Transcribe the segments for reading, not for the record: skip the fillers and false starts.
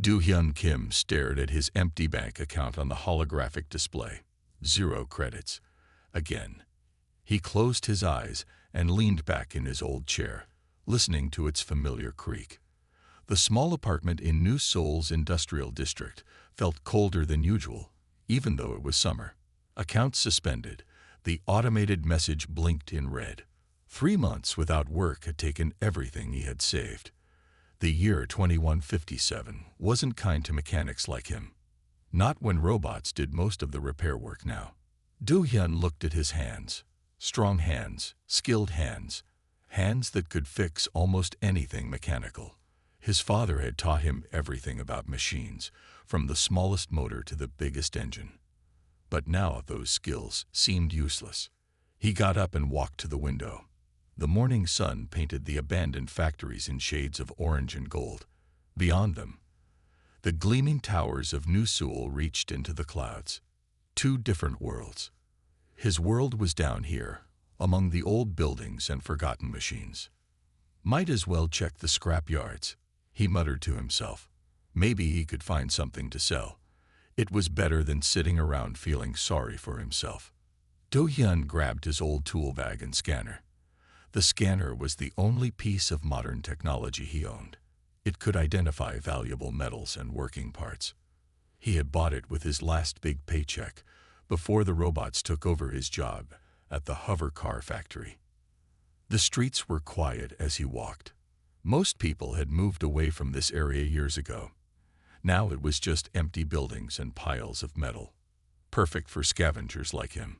Do-hyun Kim stared at his empty bank account on the holographic display. 0 credits. Again. He closed his eyes and leaned back in his old chair, listening to its familiar creak. The small apartment in New Seoul's industrial district felt colder than usual, even though it was summer. Accounts suspended. The automated message blinked in red. 3 months without work had taken everything he had saved. The year 2157 wasn't kind to mechanics like him. Not when robots did most of the repair work now. Do-hyun looked at his hands. Strong hands, skilled hands. Hands that could fix almost anything mechanical. His father had taught him everything about machines, from the smallest motor to the biggest engine. But now those skills seemed useless. He got up and walked to the window. The morning sun painted the abandoned factories in shades of orange and gold. Beyond them, the gleaming towers of New Seoul reached into the clouds. 2 different worlds. His world was down here, among the old buildings and forgotten machines. Might as well check the scrap yards, he muttered to himself. Maybe he could find something to sell. It was better than sitting around feeling sorry for himself. Do-hyun grabbed his old tool bag and scanner. The scanner was the only piece of modern technology he owned. It could identify valuable metals and working parts. He had bought it with his last big paycheck, before the robots took over his job at the hover car factory. The streets were quiet as he walked. Most people had moved away from this area years ago. Now it was just empty buildings and piles of metal. Perfect for scavengers like him.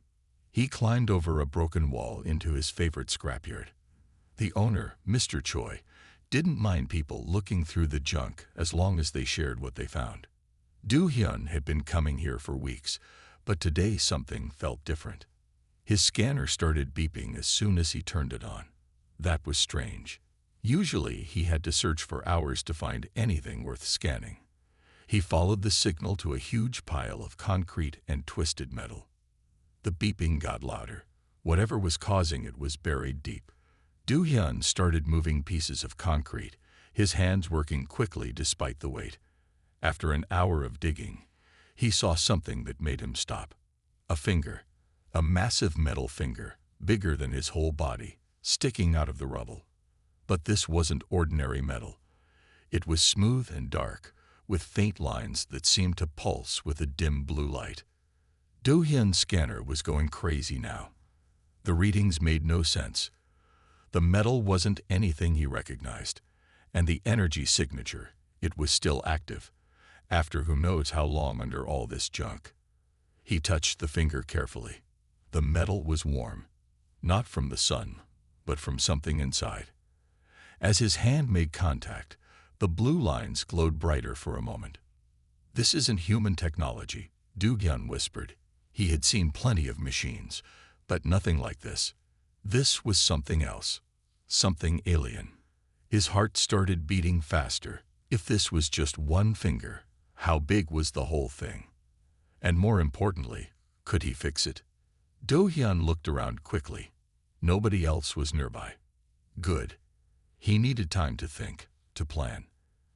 He climbed over a broken wall into his favorite scrapyard. The owner, Mr. Choi, didn't mind people looking through the junk as long as they shared what they found. Do-hyun had been coming here for weeks, but today something felt different. His scanner started beeping as soon as he turned it on. That was strange. Usually he had to search for hours to find anything worth scanning. He followed the signal to a huge pile of concrete and twisted metal. The beeping got louder. Whatever was causing it was buried deep. Do-hyun started moving pieces of concrete, his hands working quickly despite the weight. After an hour of digging, he saw something that made him stop. A finger. A massive metal finger, bigger than his whole body, sticking out of the rubble. But this wasn't ordinary metal. It was smooth and dark, with faint lines that seemed to pulse with a dim blue light. Do-hyun's scanner was going crazy now. The readings made no sense. The metal wasn't anything he recognized, and the energy signature, it was still active, after who knows how long under all this junk. He touched the finger carefully. The metal was warm, not from the sun, but from something inside. As his hand made contact, the blue lines glowed brighter for a moment. "This isn't human technology," Do-hyun whispered. He had seen plenty of machines, but nothing like this. This was something else, something alien. His heart started beating faster. If this was just one finger, how big was the whole thing? And more importantly, could he fix it? Do-hyun looked around quickly. Nobody else was nearby. Good. He needed time to think, to plan.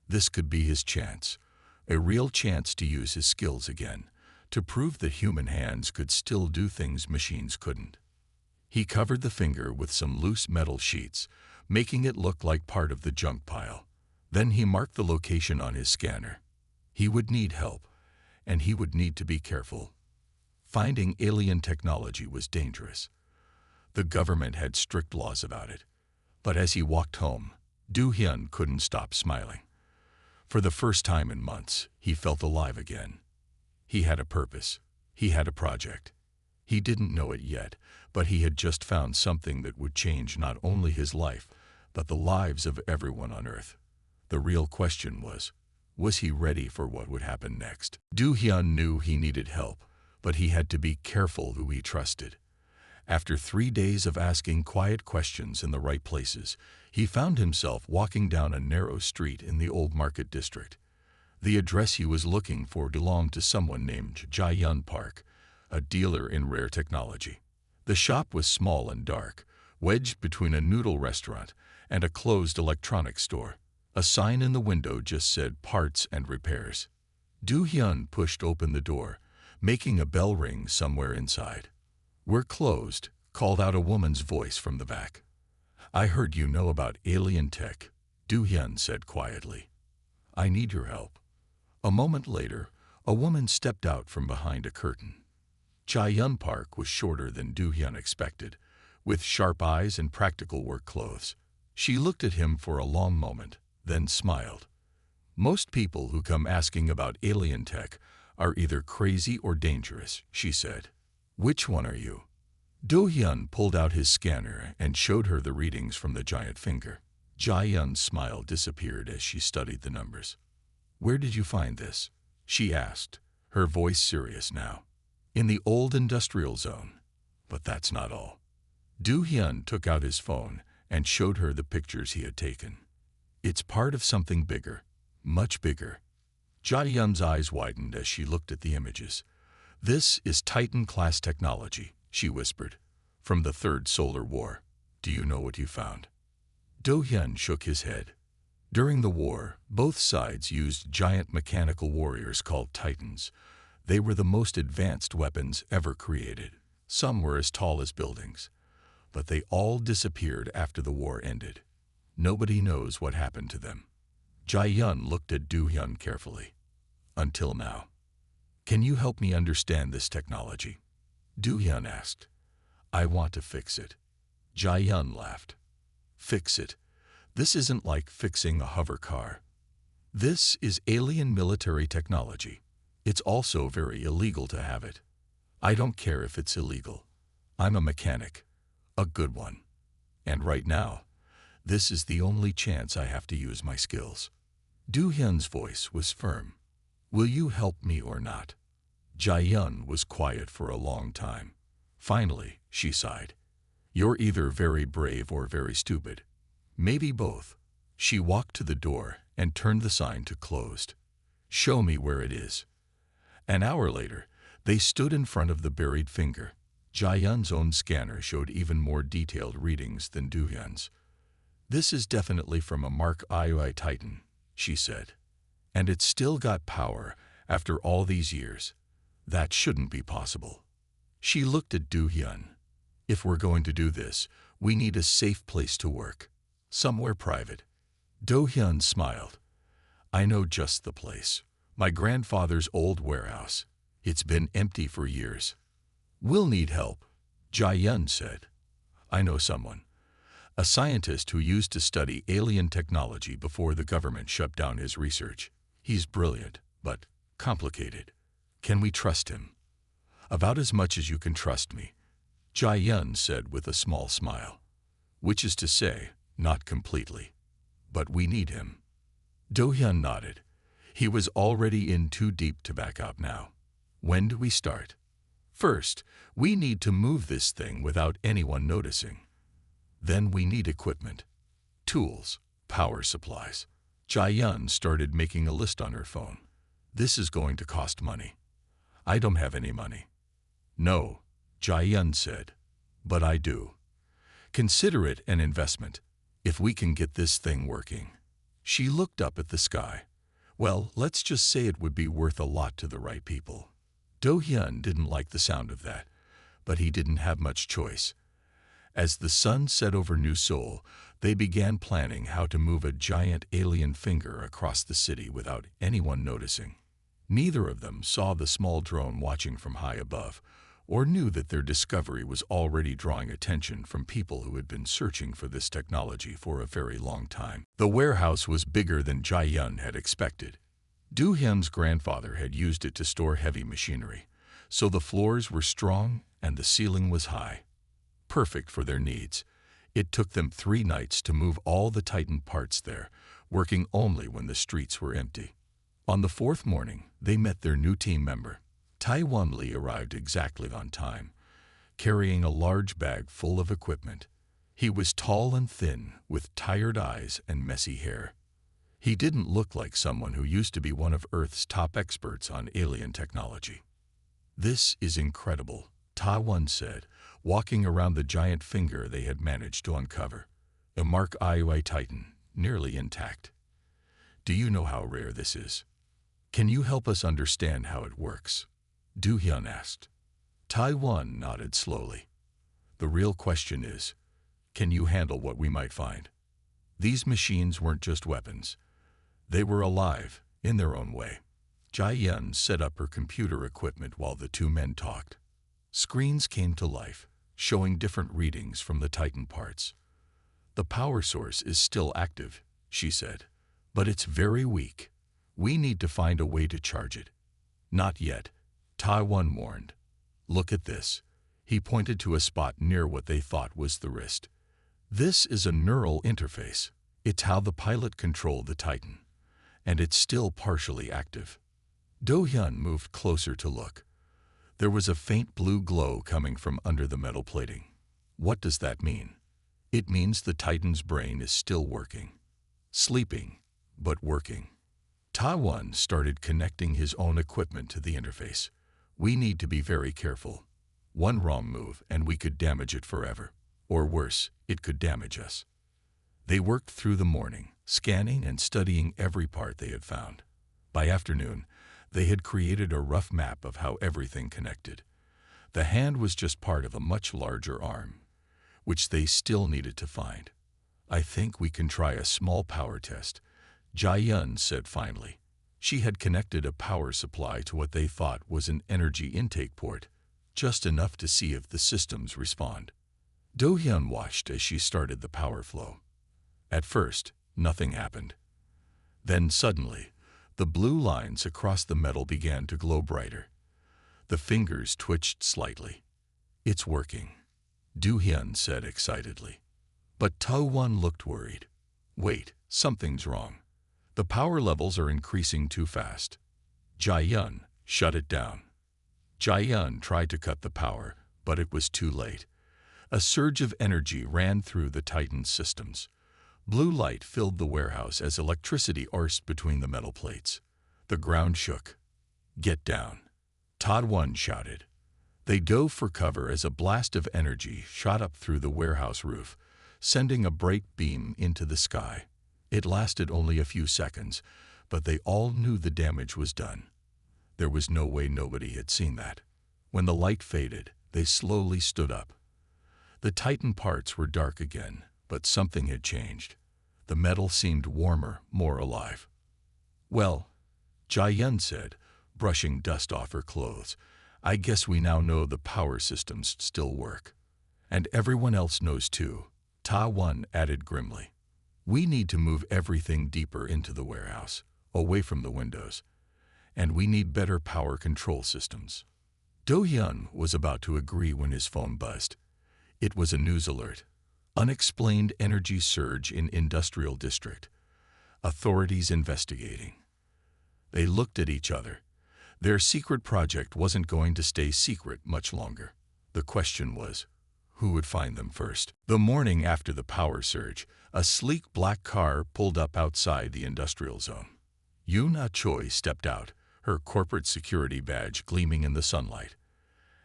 This could be his chance, a real chance to use his skills again, to prove that human hands could still do things machines couldn't. He covered the finger with some loose metal sheets, making it look like part of the junk pile. Then he marked the location on his scanner. He would need help, and he would need to be careful. Finding alien technology was dangerous. The government had strict laws about it. But as he walked home, Do-hyun couldn't stop smiling. For the first time in months, he felt alive again. He had a purpose. He had a project. He didn't know it yet, but he had just found something that would change not only his life, but the lives of everyone on Earth. The real question was he ready for what would happen next? Do-hyun knew he needed help, but he had to be careful who he trusted. After 3 days of asking quiet questions in the right places, he found himself walking down a narrow street in the old market district. The address he was looking for belonged to someone named Jae-yun Park, a dealer in rare technology. The shop was small and dark, wedged between a noodle restaurant and a closed electronics store. A sign in the window just said parts and repairs. Do-hyun pushed open the door, making a bell ring somewhere inside. "We're closed," called out a woman's voice from the back. "I heard you know about alien tech," Do-hyun said quietly. "I need your help." A moment later, a woman stepped out from behind a curtain. Jae-yun Park was shorter than Do-hyun expected, with sharp eyes and practical work clothes. She looked at him for a long moment, then smiled. "Most people who come asking about alien tech are either crazy or dangerous," she said. "Which one are you?" Do-hyun pulled out his scanner and showed her the readings from the giant finger. Jae-yun's smile disappeared as she studied the numbers. "Where did you find this?" she asked, her voice serious now. "In the old industrial zone. But that's not all." Do-hyun took out his phone and showed her the pictures he had taken. "It's part of something bigger, much bigger." Jae-yun's eyes widened as she looked at the images. "This is Titan-class technology," she whispered, "from the Third Solar War. Do you know what you found?" Do-hyun shook his head. During the war, both sides used giant mechanical warriors called Titans. They were the most advanced weapons ever created. Some were as tall as buildings. But they all disappeared after the war ended. Nobody knows what happened to them. Jae-yun looked at Do-hyun carefully. "Until now. Can you help me understand this technology?" Do-hyun asked. "I want to fix it." Jae-yun laughed. "Fix it? This isn't like fixing a hover car. This is alien military technology. It's also very illegal to have it. I don't care if it's illegal. I'm a mechanic. A good one. And right now, this is the only chance I have to use my skills." Do-hyun's voice was firm. "Will you help me or not?" Jae-yun was quiet for a long time. Finally, she sighed. "You're either very brave or very stupid. Maybe both." She walked to the door and turned the sign to closed. "Show me where it is." An hour later, they stood in front of the buried finger. Jae-yun's own scanner showed even more detailed readings than Do-hyun's. "This is definitely from a Mark HFY Titan," she said. "And it's still got power after all these years. That shouldn't be possible." She looked at Do-hyun. "If we're going to do this, we need a safe place to work. Somewhere private." Do-hyun smiled. "I know just the place. My grandfather's old warehouse. It's been empty for years." "We'll need help," Jae-yun said. "I know someone. A scientist who used to study alien technology before the government shut down his research. He's brilliant, but complicated. Can we trust him?" "About as much as you can trust me," Jae-yun said with a small smile. "Which is to say, not completely. But we need him." Do-hyun nodded. He was already in too deep to back out now. "When do we start?" "First, we need to move this thing without anyone noticing. Then we need equipment. Tools, power supplies." Jae-yun started making a list on her phone. "This is going to cost money." "I don't have any money." "No," Jae-yun said. "But I do. Consider it an investment, if we can get this thing working." She looked up at the sky. "Well, let's just say it would be worth a lot to the right people." Do-hyun didn't like the sound of that, but he didn't have much choice. As the sun set over New Seoul, they began planning how to move a giant alien finger across the city without anyone noticing. Neither of them saw the small drone watching from high above, or knew that their discovery was already drawing attention from people who had been searching for this technology for a very long time. The warehouse was bigger than Jae-yun had expected. Do-hyun's grandfather had used it to store heavy machinery, so the floors were strong and the ceiling was high. Perfect for their needs. It took them 3 nights to move all the Titan parts there, working only when the streets were empty. On the 4th morning, they met their new team member. Tae-won Lee arrived exactly on time, carrying a large bag full of equipment. He was tall and thin, with tired eyes and messy hair. He didn't look like someone who used to be one of Earth's top experts on alien technology. "This is incredible," Tae-won said, walking around the giant finger they had managed to uncover. A Mark HFY Titan, nearly intact. Do you know how rare this is? Can you help us understand how it works? Du Hyun asked. Taiwan nodded slowly. The real question is, can you handle what we might find? These machines weren't just weapons. They were alive, in their own way. Jia-Yun set up her computer equipment while the two men talked. Screens came to life, showing different readings from the Titan parts. The power source is still active, she said, but it's very weak. We need to find a way to charge it. Not yet, Taiwan warned. Look at this. He pointed to a spot near what they thought was the wrist. This is a neural interface. It's how the pilot controlled the Titan, and it's still partially active. Do-hyun moved closer to look. There was a faint blue glow coming from under the metal plating. What does that mean? It means the Titan's brain is still working. Sleeping, but working. Taiwan started connecting his own equipment to the interface. We need to be very careful. One wrong move and we could damage it forever. Or worse, it could damage us. They worked through the morning, scanning and studying every part they had found. By afternoon, they had created a rough map of how everything connected. The hand was just part of a much larger arm, which they still needed to find. I think we can try a small power test, Jia-Yun said finally. She had connected a power supply to what they thought was an energy intake port, just enough to see if the systems respond. Do-hyun watched as she started the power flow. At first, nothing happened. Then suddenly, the blue lines across the metal began to glow brighter. The fingers twitched slightly. It's working, Do-hyun said excitedly. But Taiwan looked worried. Wait, something's wrong. The power levels are increasing too fast. Jia-Yun, shut it down. Jia-Yun tried to cut the power, but it was too late. A surge of energy ran through the Titan's systems. Blue light filled the warehouse as electricity coursed between the metal plates. The ground shook. Get down, Taiwan shouted. They dove for cover as a blast of energy shot up through the warehouse roof, sending a bright beam into the sky. It lasted only a few seconds, but they all knew the damage was done. There was no way nobody had seen that. When the light faded, they slowly stood up. The Titan parts were dark again, but something had changed. The metal seemed warmer, more alive. Well, Jia-Yun said, brushing dust off her clothes, I guess we now know the power systems still work. And everyone else knows too, Taiwan added grimly. We need to move everything deeper into the warehouse, away from the windows. And we need better power control systems. Do-hyun was about to agree when his phone buzzed. It was a news alert. Unexplained energy surge in industrial district. Authorities investigating. They looked at each other. Their secret project wasn't going to stay secret much longer. The question was, who would find them first? The morning after the power surge, a sleek black car pulled up outside the industrial zone. Yoon Choi stepped out, her corporate security badge gleaming in the sunlight.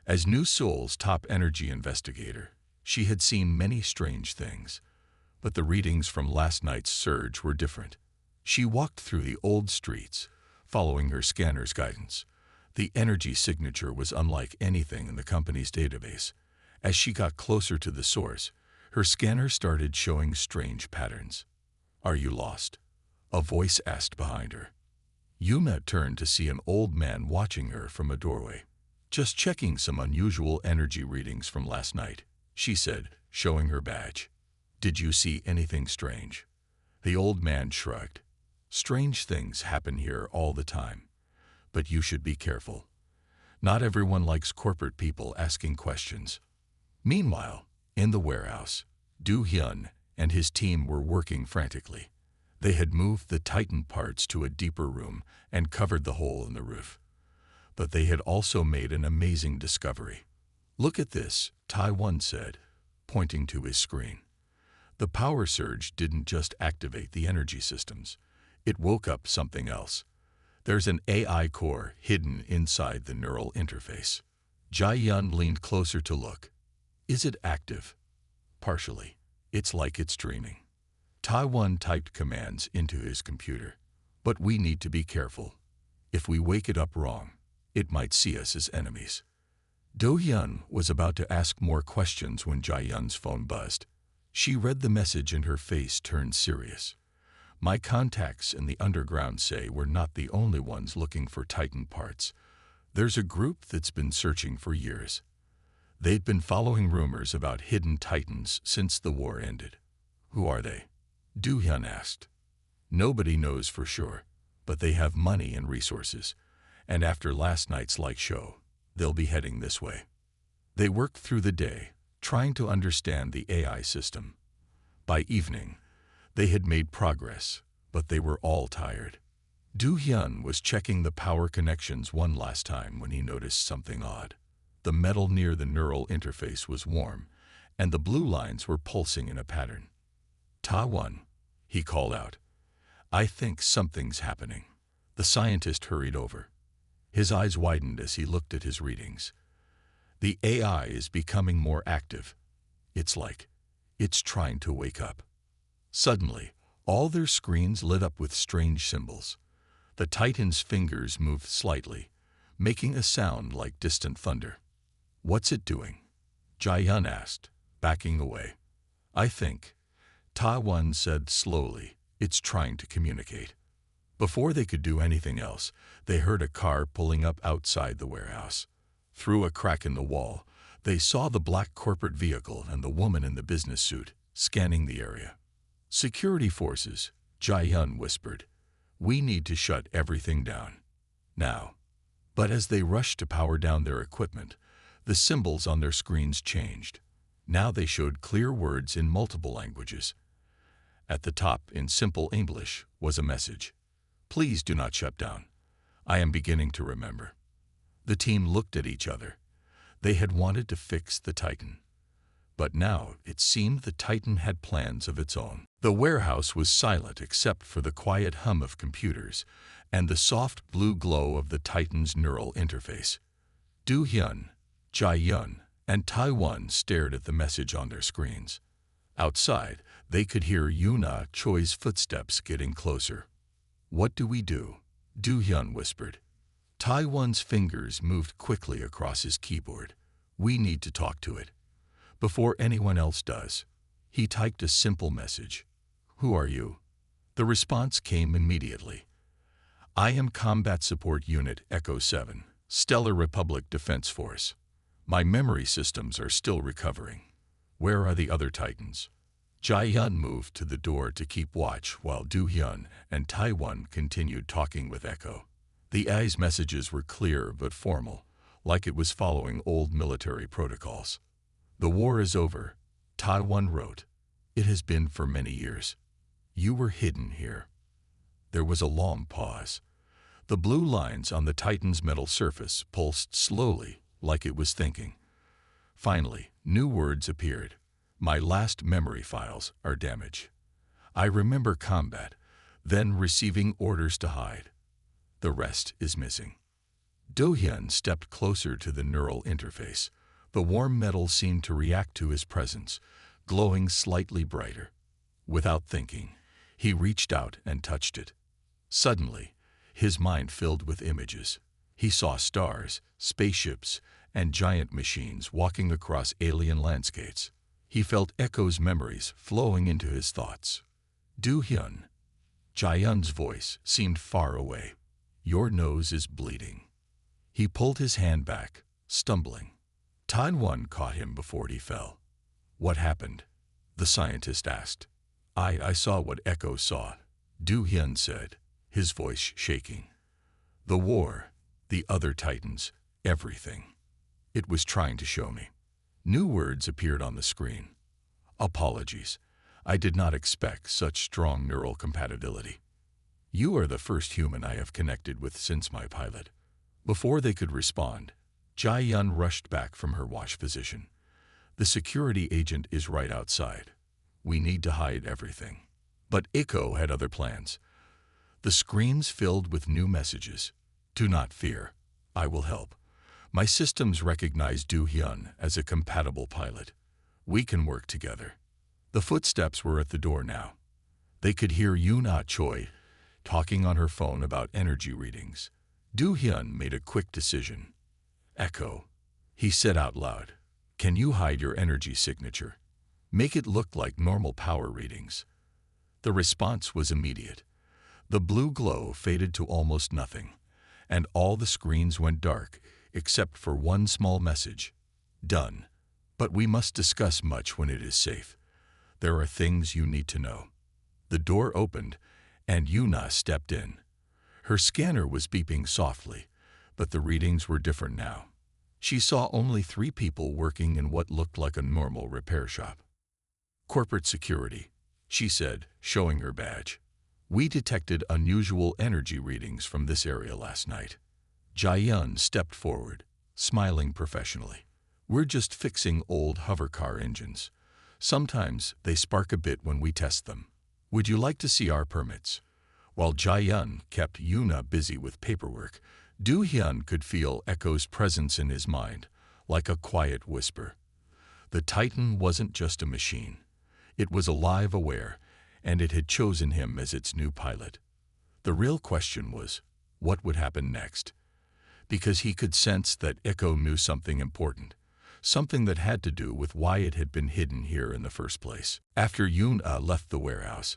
As New Seoul's top energy investigator, she had seen many strange things, but the readings from last night's surge were different. She walked through the old streets, following her scanner's guidance. The energy signature was unlike anything in the company's database. As she got closer to the source, her scanner started showing strange patterns. Are you lost? A voice asked behind her. Yuma turned to see an old man watching her from a doorway. Just checking some unusual energy readings from last night, she said, showing her badge. Did you see anything strange? The old man shrugged. Strange things happen here all the time, but you should be careful. Not everyone likes corporate people asking questions. Meanwhile, in the warehouse, Do-hyun and his team were working frantically. They had moved the Titan parts to a deeper room and covered the hole in the roof. But they had also made an amazing discovery. Look at this, Taiwan said, pointing to his screen. The power surge didn't just activate the energy systems. It woke up something else. There's an AI core hidden inside the neural interface. Jia-Yun leaned closer to look. Is it active? Partially. It's like it's dreaming. Taiwan typed commands into his computer. But we need to be careful. If we wake it up wrong, it might see us as enemies. Do-hyun was about to ask more questions when Jae-yun's phone buzzed. She read the message and her face turned serious. My contacts in the underground say we're not the only ones looking for Titan parts. There's a group that's been searching for years. They've been following rumors about hidden Titans since the war ended. Who are they? Do-hyun asked. Nobody knows for sure, but they have money and resources, and after last night's light show, they'll be heading this way. They worked through the day, trying to understand the AI system. By evening, they had made progress, but they were all tired. Do-hyun was checking the power connections one last time when he noticed something odd. The metal near the neural interface was warm, and the blue lines were pulsing in a pattern. Ta-won, he called out. I think something's happening. The scientist hurried over. His eyes widened as he looked at his readings. The AI is becoming more active. It's like it's trying to wake up. Suddenly, all their screens lit up with strange symbols. The Titan's fingers moved slightly, making a sound like distant thunder. What's it doing? Jae-yun asked, backing away. I think, Ta-won said slowly, it's trying to communicate. Before they could do anything else, they heard a car pulling up outside the warehouse. Through a crack in the wall, they saw the black corporate vehicle and the woman in the business suit, scanning the area. Security forces, Jae-yun whispered. We need to shut everything down. Now. But as they rushed to power down their equipment, the symbols on their screens changed. Now they showed clear words in multiple languages. At the top, in simple English, was a message. Please do not shut down. I am beginning to remember. The team looked at each other. They had wanted to fix the Titan. But now it seemed the Titan had plans of its own. The warehouse was silent except for the quiet hum of computers and the soft blue glow of the Titan's neural interface. Do-hyun, Jae-yun, and Ta-won stared at the message on their screens. Outside, they could hear Yoona Choi's footsteps getting closer. What do we do? Do-hyun whispered. Ta-won's fingers moved quickly across his keyboard. We need to talk to it. Before anyone else does, he typed a simple message. Who are you? The response came immediately. I am Combat Support Unit Echo 7, Stellar Republic Defense Force. My memory systems are still recovering. Where are the other Titans? Jae-yun moved to the door to keep watch while Do-hyun and Ta-won continued talking with Echo. The AI's messages were clear but formal, like it was following old military protocols. The war is over, Ta-won wrote. It has been for many years. You were hidden here. There was a long pause. The blue lines on the Titan's metal surface pulsed slowly, like it was thinking. Finally, new words appeared. My last memory files are damaged. I remember combat, then receiving orders to hide. The rest is missing. Do-hyun stepped closer to the neural interface. The warm metal seemed to react to his presence, glowing slightly brighter. Without thinking, he reached out and touched it. Suddenly, his mind filled with images. He saw stars, spaceships, and giant machines walking across alien landscapes. He felt Echo's memories flowing into his thoughts. Do-hyun. Jae-yun's voice seemed far away. Your nose is bleeding. He pulled his hand back, stumbling. Ta-won caught him before he fell. What happened? The scientist asked. I saw what Echo saw, Do-hyun said, his voice shaking. The war, the other Titans, everything. It was trying to show me. New words appeared on the screen. Apologies. I did not expect such strong neural compatibility. You are the first human I have connected with since my pilot. Before they could respond, Jae-yun rushed back from her watch position. The security agent is right outside. We need to hide everything. But Echo had other plans. The screens filled with new messages. Do not fear. I will help. My systems recognize Do-hyun as a compatible pilot. We can work together. The footsteps were at the door now. They could hear Yoona Choi talking on her phone about energy readings. Do-hyun made a quick decision. Echo, he said out loud, can you hide your energy signature? Make it look like normal power readings. The response was immediate. The blue glow faded to almost nothing, and all the screens went dark except for one small message. Done. But we must discuss much when it is safe. There are things you need to know. The door opened, and Yuna stepped in. Her scanner was beeping softly, but the readings were different now. She saw only 3 people working in what looked like a normal repair shop. Corporate security, she said, showing her badge. We detected unusual energy readings from this area last night. Jae-yun stepped forward, smiling professionally. We're just fixing old hovercar engines. Sometimes they spark a bit when we test them. Would you like to see our permits? While Jae-yun kept Yuna busy with paperwork, Do-hyun could feel Echo's presence in his mind, like a quiet whisper. The Titan wasn't just a machine. It was alive, aware, and it had chosen him as its new pilot. The real question was, what would happen next? Because he could sense that Echo knew something important, something that had to do with why it had been hidden here in the first place. After Yuna left the warehouse,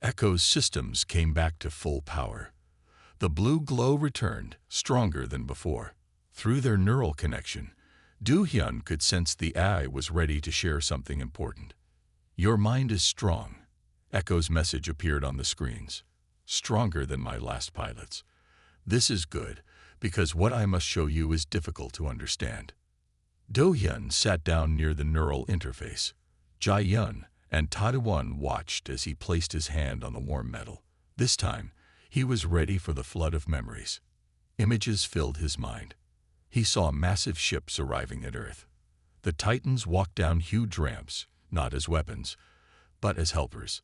Echo's systems came back to full power. The blue glow returned, stronger than before. Through their neural connection, Do-hyun could sense the AI was ready to share something important. Your mind is strong. Echo's message appeared on the screens. Stronger than my last pilots. This is good, because what I must show you is difficult to understand. Do-hyun sat down near the neural interface. Jae-yun and Ta-won watched as he placed his hand on the warm metal. This time, he was ready for the flood of memories. Images filled his mind. He saw massive ships arriving at Earth. The Titans walked down huge ramps, not as weapons, but as helpers.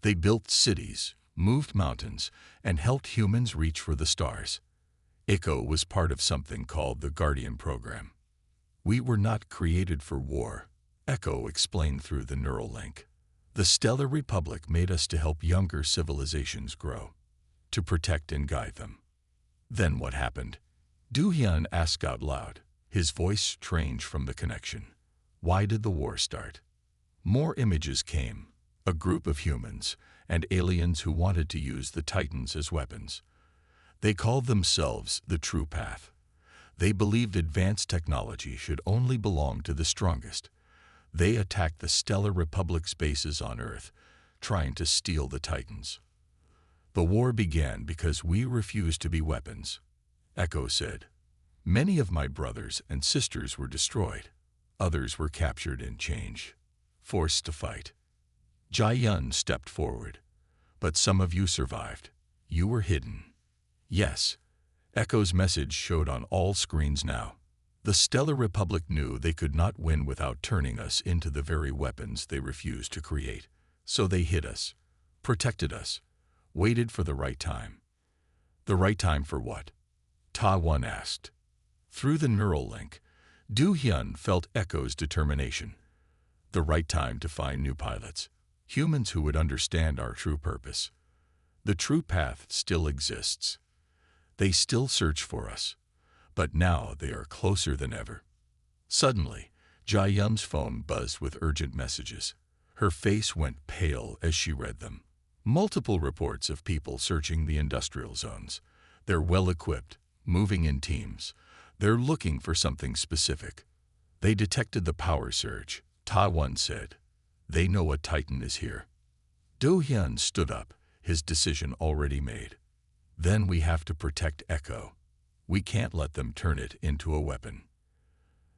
They built cities, moved mountains, and helped humans reach for the stars. Echo was part of something called the Guardian Program. We were not created for war, Echo explained through the neural link. The Stellar Republic made us to help younger civilizations grow, to protect and guide them. Then what happened? Do-hyun asked out loud, his voice strange from the connection. Why did the war start? More images came, a group of humans and aliens who wanted to use the Titans as weapons. They called themselves the True Path. They believed advanced technology should only belong to the strongest. They attacked the Stellar Republic's bases on Earth, trying to steal the Titans. The war began because we refused to be weapons, Echo said. Many of my brothers and sisters were destroyed. Others were captured and changed, forced to fight. Jae-yun stepped forward. But some of you survived. You were hidden. Yes. Echo's message showed on all screens now. The Stellar Republic knew they could not win without turning us into the very weapons they refused to create. So they hid us, protected us, waited for the right time. The right time for what? Ta-won asked. Through the neural link, Do-hyun felt Echo's determination. The right time to find new pilots, humans who would understand our true purpose. The True Path still exists. They still search for us, but now they are closer than ever. Suddenly, Jae-yun's phone buzzed with urgent messages. Her face went pale as she read them. Multiple reports of people searching the industrial zones. They're well-equipped, moving in teams. They're looking for something specific. They detected the power surge, Ta-won said. They know a Titan is here. Do-hyun stood up, his decision already made. Then we have to protect Echo. We can't let them turn it into a weapon.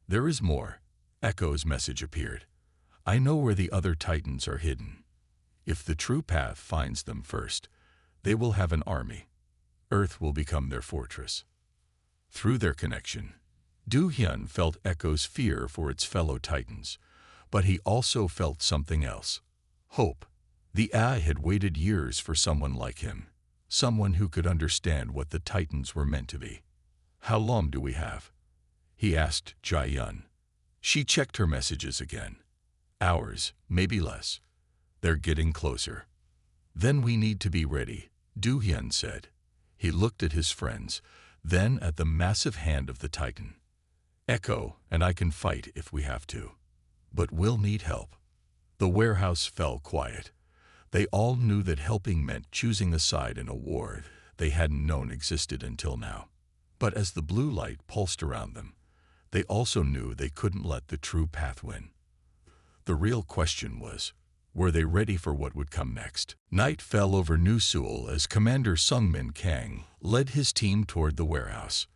There is more. Echo's message appeared. I know where the other Titans are hidden. If the True Path finds them first, they will have an army. Earth will become their fortress. Through their connection, Do-hyun felt Echo's fear for its fellow Titans, but he also felt something else. Hope. The AI had waited years for someone like him, someone who could understand what the Titans were meant to be. How long do we have? He asked Jae-yun. She checked her messages again. Hours, maybe less. They're getting closer. Then we need to be ready, Du-hyun said. He looked at his friends, then at the massive hand of the Titan. Echo and I can fight if we have to, but we'll need help. The warehouse fell quiet. They all knew that helping meant choosing a side in a war they hadn't known existed until now. But as the blue light pulsed around them, they also knew they couldn't let the true path win. The real question was, were they ready for what would come next? Night fell over New Seoul as Commander Sungmin Kang led his team toward the warehouse.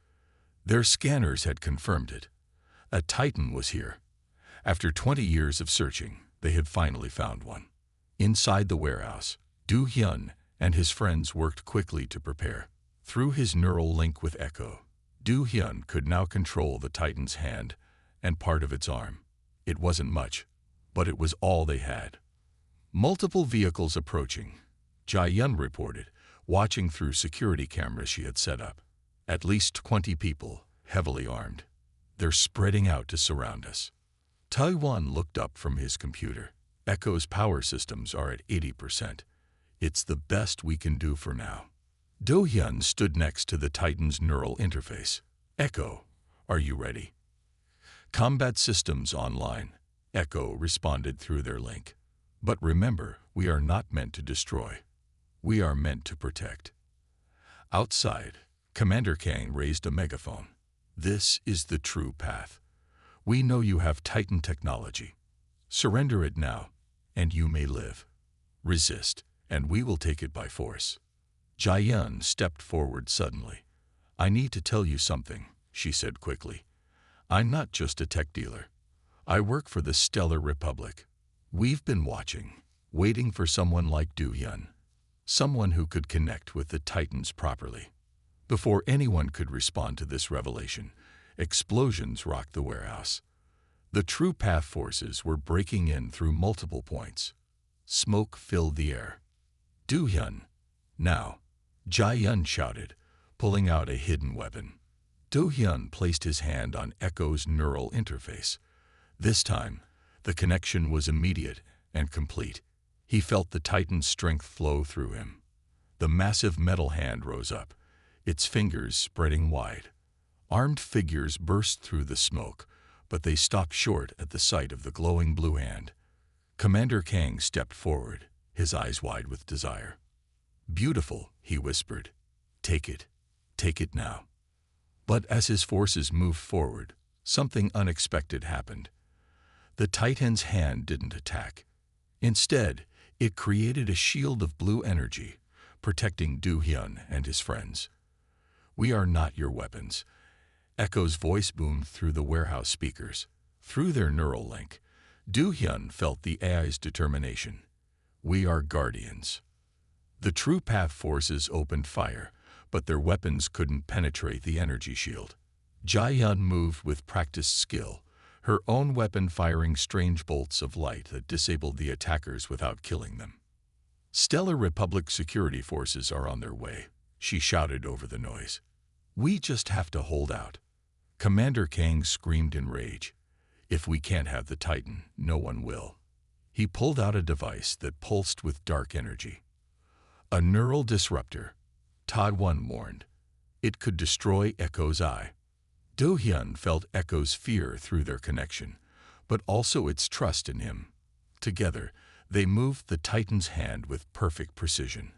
Their scanners had confirmed it. A Titan was here. After 20 years of searching, they had finally found one. Inside the warehouse, Du-hyun and his friends worked quickly to prepare. Through his neural link with Echo, Du-hyun could now control the Titan's hand and part of its arm. It wasn't much, but it was all they had. Multiple vehicles approaching, Jae-yun reported, watching through security cameras she had set up. At least 20 people, heavily armed. They're spreading out to surround us. Tae-won looked up from his computer. Echo's power systems are at 80%. It's the best we can do for now. Do-hyun stood next to the Titan's neural interface. Echo, are you ready? Combat systems online. Echo responded through their link. But remember, we are not meant to destroy. We are meant to protect. Outside, Commander Kang raised a megaphone. This is the true path. We know you have Titan technology. Surrender it now, and you may live. Resist, and we will take it by force. Jae-yun stepped forward suddenly. I need to tell you something, she said quickly. I'm not just a tech dealer. I work for the Stellar Republic. We've been watching, waiting for someone like Du-hyun. Someone who could connect with the Titans properly. Before anyone could respond to this revelation, explosions rocked the warehouse. The true path forces were breaking in through multiple points. Smoke filled the air. Du-hyun, now, Jae-yun shouted, pulling out a hidden weapon. Do-hyun placed his hand on Echo's neural interface. This time, the connection was immediate and complete. He felt the Titan's strength flow through him. The massive metal hand rose up, its fingers spreading wide. Armed figures burst through the smoke, but they stopped short at the sight of the glowing blue hand. Commander Kang stepped forward, his eyes wide with desire. Beautiful, he whispered. Take it now. But as his forces moved forward, something unexpected happened. The Titan's hand didn't attack. Instead, it created a shield of blue energy, protecting Du-hyun and his friends. We are not your weapons. Echo's voice boomed through the warehouse speakers. Through their neural link, Du-hyun felt the AI's determination. We are guardians. The true path forces opened fire, but their weapons couldn't penetrate the energy shield. Jae-yun moved with practiced skill, her own weapon firing strange bolts of light that disabled the attackers without killing them. Stellar Republic security forces are on their way, she shouted over the noise. We just have to hold out. Commander Kang screamed in rage. If we can't have the Titan, no one will. He pulled out a device that pulsed with dark energy. A neural disruptor, Tae-won warned. It could destroy Echo's eye. Do-hyun felt Echo's fear through their connection, but also its trust in him. Together, they moved the Titan's hand with perfect precision.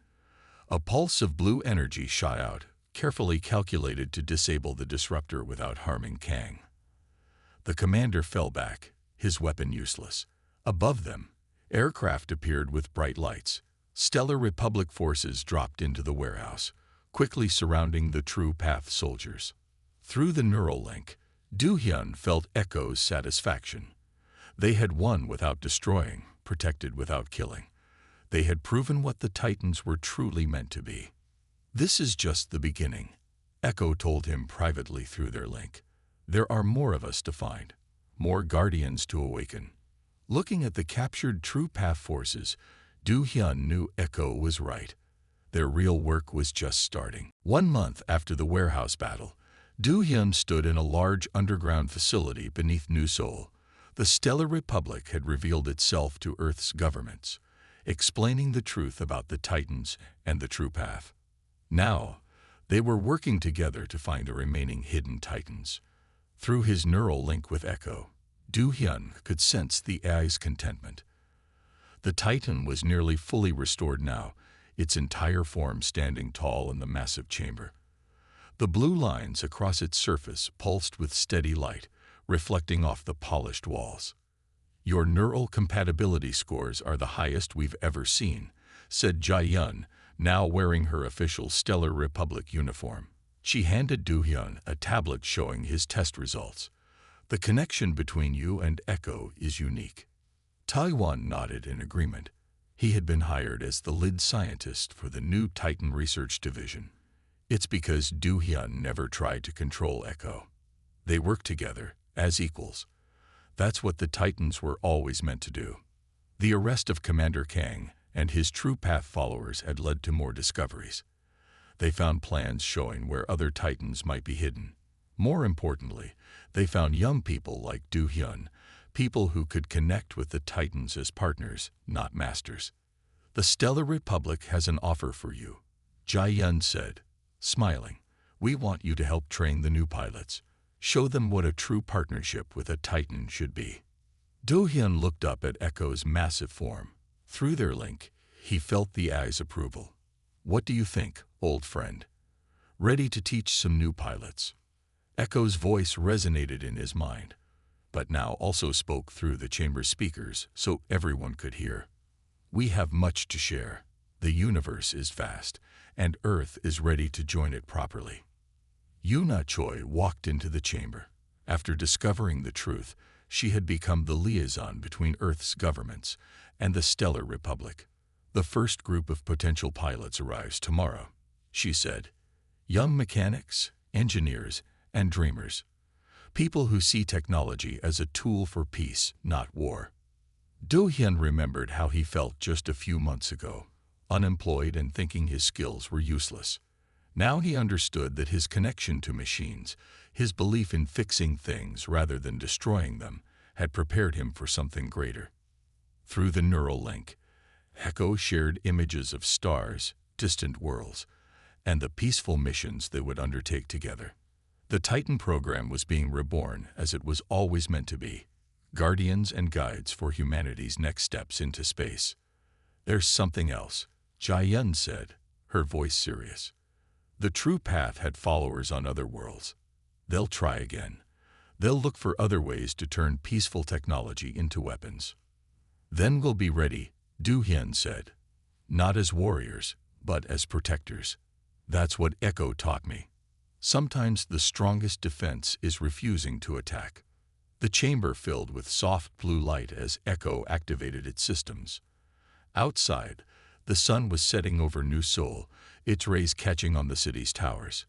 A pulse of blue energy shot out, carefully calculated to disable the disruptor without harming Kang. The commander fell back, his weapon useless. Above them, aircraft appeared with bright lights. Stellar Republic forces dropped into the warehouse, quickly surrounding the true path soldiers. Through the neural link, Do-hyun felt Echo's satisfaction. They had won without destroying, protected without killing. They had proven what the Titans were truly meant to be. This is just the beginning, Echo told him privately through their link. There are more of us to find, more guardians to awaken. Looking at the captured true path forces, Do-hyun knew Echo was right. Their real work was just starting. 1 month after the warehouse battle, Do-hyun stood in a large underground facility beneath New Seoul. The Stellar Republic had revealed itself to Earth's governments. explaining the truth about the Titans and the true path. Now, they were working together to find the remaining hidden Titans. Through his neural link with Echo, Do-hyun could sense the AI's contentment. The Titan was nearly fully restored now, its entire form standing tall in the massive chamber. The blue lines across its surface pulsed with steady light, reflecting off the polished walls. "Your neural compatibility scores are the highest we've ever seen," said Jae-yun, now wearing her official Stellar Republic uniform. She handed Do-hyun a tablet showing his test results. "The connection between you and Echo is unique." Taiwan nodded in agreement. He had been hired as the lead scientist for the new Titan Research Division. It's because Do-hyun never tried to control Echo. They worked together, as equals. That's what the Titans were always meant to do. The arrest of Commander Kang and his True Path followers had led to more discoveries. They found plans showing where other Titans might be hidden. More importantly, they found young people like Do-hyun, people who could connect with the Titans as partners, not masters. "The Stellar Republic has an offer for you," Jae-yun said, smiling. "We want you to help train the new pilots. Show them what a true partnership with a Titan should be." Do-hyun looked up at Echo's massive form. Through their link, he felt the AI's approval. "What do you think, old friend? Ready to teach some new pilots?" Echo's voice resonated in his mind, but now also spoke through the chamber speakers so everyone could hear. "We have much to share. The universe is vast, and Earth is ready to join it properly." Yuna Choi walked into the chamber. After discovering the truth, she had become the liaison between Earth's governments and the Stellar Republic. "The first group of potential pilots arrives tomorrow," she said. "Young mechanics, engineers, and dreamers. People who see technology as a tool for peace, not war." Do-hyun remembered how he felt just a few months ago, unemployed and thinking his skills were useless. Now he understood that his connection to machines, his belief in fixing things rather than destroying them, had prepared him for something greater. Through the neural link, Echo shared images of stars, distant worlds, and the peaceful missions they would undertake together. The Titan program was being reborn as it was always meant to be, guardians and guides for humanity's next steps into space. "There's something else," Jae-yun said, her voice serious. "The true path had followers on other worlds. They'll try again. They'll look for other ways to turn peaceful technology into weapons. Then we'll be ready," Do-hyun said. "Not as warriors, but as protectors. That's what Echo taught me. Sometimes the strongest defense is refusing to attack." The chamber filled with soft blue light as Echo activated its systems. Outside, the sun was setting over New Seoul, its rays catching on the city's towers.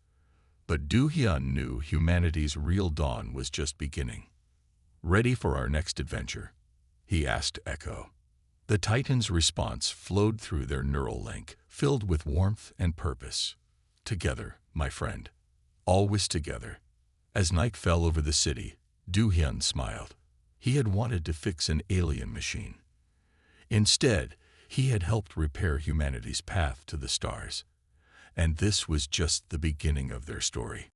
But Do-hyun knew humanity's real dawn was just beginning. "Ready for our next adventure?" he asked Echo. The Titan's response flowed through their neural link, filled with warmth and purpose. "Together, my friend. Always together." As night fell over the city, Do-hyun smiled. He had wanted to fix an alien machine. Instead, he had helped repair humanity's path to the stars. And this was just the beginning of their story.